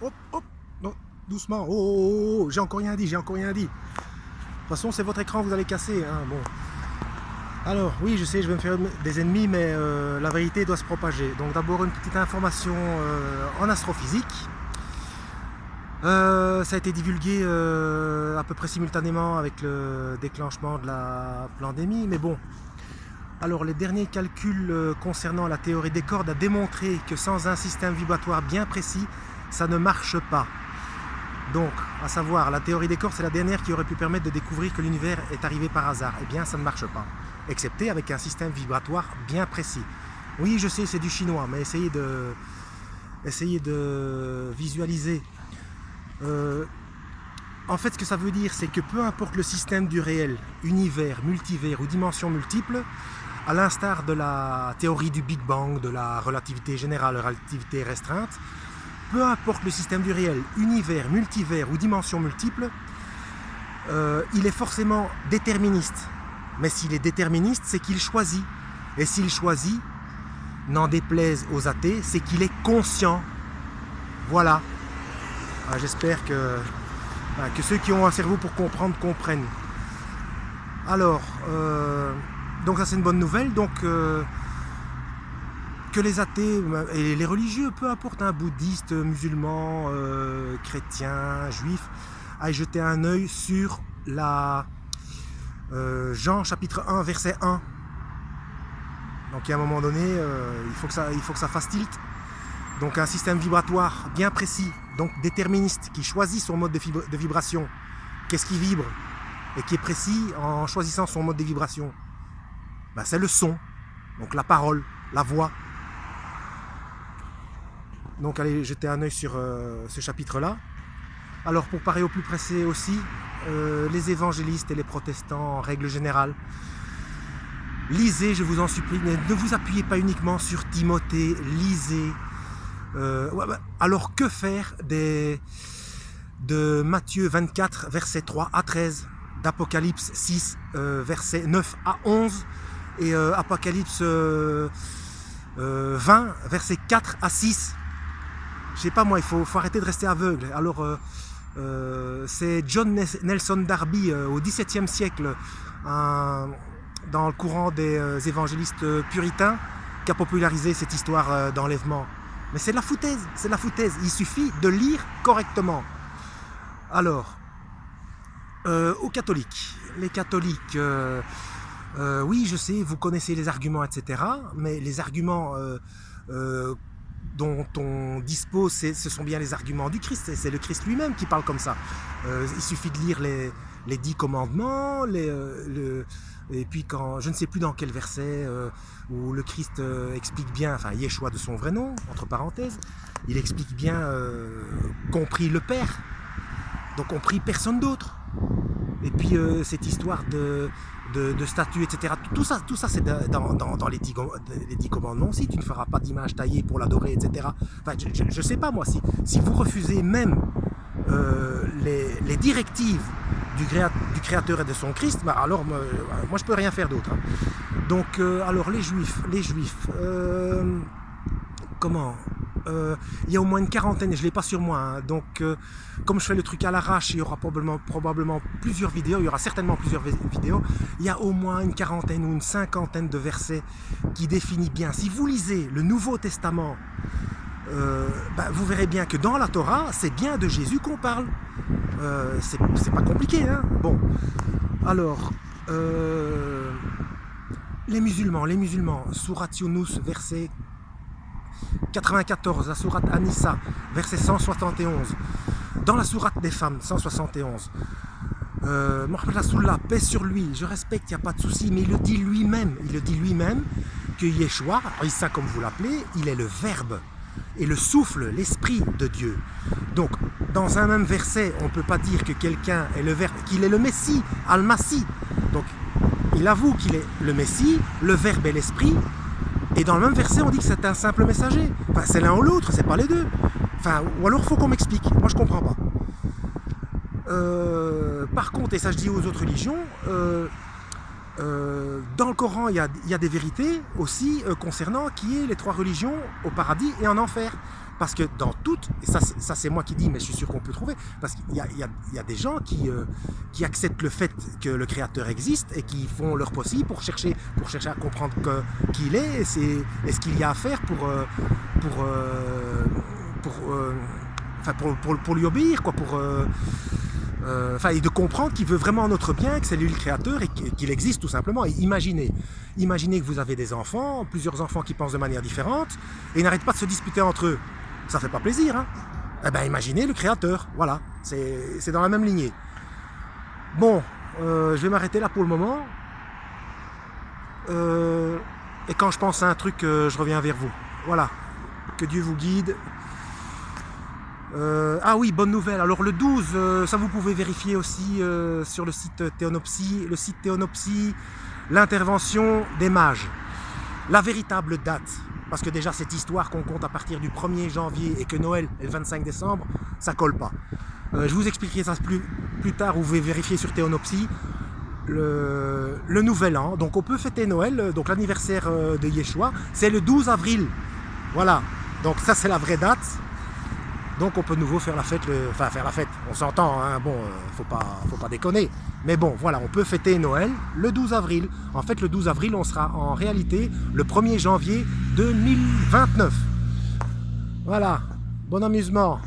Hop, hop, non, doucement. Oh, oh, oh, j'ai encore rien dit, j'ai encore rien dit. De toute façon, c'est votre écran, vous allez casser. Hein, bon. Alors, oui, je sais, je vais me faire des ennemis, mais la vérité doit se propager. Donc, d'abord, une petite information en astrophysique. Ça a été divulgué à peu près simultanément avec le déclenchement de la pandémie, mais bon. Alors, les derniers calculs concernant la théorie des cordes a démontré que sans un système vibratoire bien précis, ça ne marche pas. Donc, à savoir, la théorie des cordes, c'est la dernière qui aurait pu permettre de découvrir que l'univers est arrivé par hasard. Eh bien, ça ne marche pas, excepté avec un système vibratoire bien précis. Oui, je sais, c'est du chinois, mais essayez de visualiser. En fait, ce que ça veut dire, c'est que peu importe le système du réel, univers, multivers ou dimensions multiples, à l'instar de la théorie du Big Bang, de la relativité générale, relativité restreinte, peu importe le système du réel, univers, multivers ou dimensions multiples, il est forcément déterministe. Mais s'il est déterministe, c'est qu'il choisit. Et s'il choisit, n'en déplaise aux athées, c'est qu'il est conscient. Voilà. J'espère que ceux qui ont un cerveau pour comprendre, comprennent. Alors, donc ça c'est une bonne nouvelle. Donc, que les athées et les religieux, peu importe, hein, bouddhistes, musulmans, chrétiens, juifs, aillent jeter un œil sur la Jean chapitre 1 verset 1. Donc à un moment donné, il faut que ça fasse tilt. Donc un système vibratoire bien précis, donc déterministe, qui choisit son mode de vibration. Qu'est-ce qui vibre et qui est précis en choisissant son mode de vibration? Ben, c'est le son, donc la parole, la voix. Donc allez jeter un œil sur ce chapitre-là. Alors pour parer au plus pressé aussi, les évangélistes et les protestants en règle générale, lisez, je vous en supplie, ne vous appuyez pas uniquement sur Timothée, lisez. Alors que faire de Matthieu 24, verset 3 à 13, d'Apocalypse 6, verset 9 à 11, et Apocalypse 20, verset 4 à 6. Je sais pas moi, il faut arrêter de rester aveugle. Alors, c'est John Nelson Darby au XVIIe siècle, dans le courant des évangélistes puritains, qui a popularisé cette histoire d'enlèvement. Mais c'est de la foutaise, c'est de la foutaise. Il suffit de lire correctement. Alors, aux catholiques. Les catholiques, oui, je sais, vous connaissez les arguments, etc. Mais les arguments dont on dispose, ce sont bien les arguments du Christ. C'est le Christ lui-même qui parle comme ça. Il suffit de lire les 10 commandements, et puis quand, je ne sais plus dans quel verset, où le Christ explique bien, enfin Yeshua de son vrai nom, entre parenthèses, il explique bien qu'on prie le Père, donc on prie personne d'autre. Et puis cette histoire de statues, etc. Tout ça c'est dans les 10 commandements aussi. Tu ne feras pas d'image taillée pour l'adorer, etc. Enfin, je sais pas moi, si vous refusez même les directives du Créateur et de son Christ, bah alors moi je peux rien faire d'autre. Hein. Donc alors les Juifs, comment il y a au moins une quarantaine, et je ne l'ai pas sur moi, hein. Donc comme je fais le truc à l'arrache, il y aura probablement plusieurs vidéos, il y aura certainement plusieurs vidéos, il y a au moins une quarantaine ou une cinquantaine de versets qui définissent bien. Si vous lisez le Nouveau Testament, vous verrez bien que dans la Torah, c'est bien de Jésus qu'on parle. C'est pas compliqué, hein. Bon, alors les musulmans, Surat Yunus, verset 94, la sourate Anissa, verset 171, dans la sourate des femmes, 171, Mohammed Rasulullah, paix sur lui, je respecte, il n'y a pas de souci, mais il le dit lui-même que Yeshua, Issa comme vous l'appelez, il est le verbe et le souffle, l'esprit de Dieu. Donc, dans un même verset, on ne peut pas dire que quelqu'un est le verbe, qu'il est le Messie, Al-Masih. Donc, il avoue qu'il est le Messie, le verbe et l'esprit. Et dans le même verset, on dit que c'est un simple messager. Enfin, c'est l'un ou l'autre, c'est pas les deux. Enfin, ou alors, il faut qu'on m'explique. Moi, je comprends pas. Par contre, et ça je dis aux autres religions, dans le Coran, il y a des vérités aussi concernant qui est les 3 religions au paradis et en enfer. Parce que dans toutes, et ça c'est moi qui dis, mais je suis sûr qu'on peut trouver, parce qu'il y a des gens qui acceptent le fait que le créateur existe et qui font leur possible pour chercher à comprendre qui il est et ce qu'il y a à faire pour lui obéir, quoi, et de comprendre qu'il veut vraiment notre bien, que c'est lui le créateur et qu'il existe tout simplement. Et imaginez que vous avez des enfants, plusieurs enfants qui pensent de manière différente et ils n'arrêtent pas de se disputer entre eux. Ça fait pas plaisir, hein? Eh ben imaginez le créateur, voilà, c'est dans la même lignée. Bon, je vais m'arrêter là pour le moment. Et quand je pense à un truc, je reviens vers vous. Voilà, que Dieu vous guide. Ah oui, bonne nouvelle. Alors le 12, ça vous pouvez vérifier aussi sur le site Théonopsie, l'intervention des mages. La véritable date, parce que déjà cette histoire qu'on compte à partir du 1er janvier et que Noël est le 25 décembre, ça colle pas. Je vous expliquerai ça plus tard, vous pouvez vérifier sur Théonopsie. Le nouvel an, donc on peut fêter Noël, donc l'anniversaire de Yeshua, c'est le 12 avril. Voilà, donc ça c'est la vraie date. Donc on peut de nouveau faire la fête, on s'entend, hein, bon, faut pas déconner. Mais bon, voilà, on peut fêter Noël le 12 avril. En fait, le 12 avril, on sera en réalité le 1er janvier 2029. Voilà, bon amusement.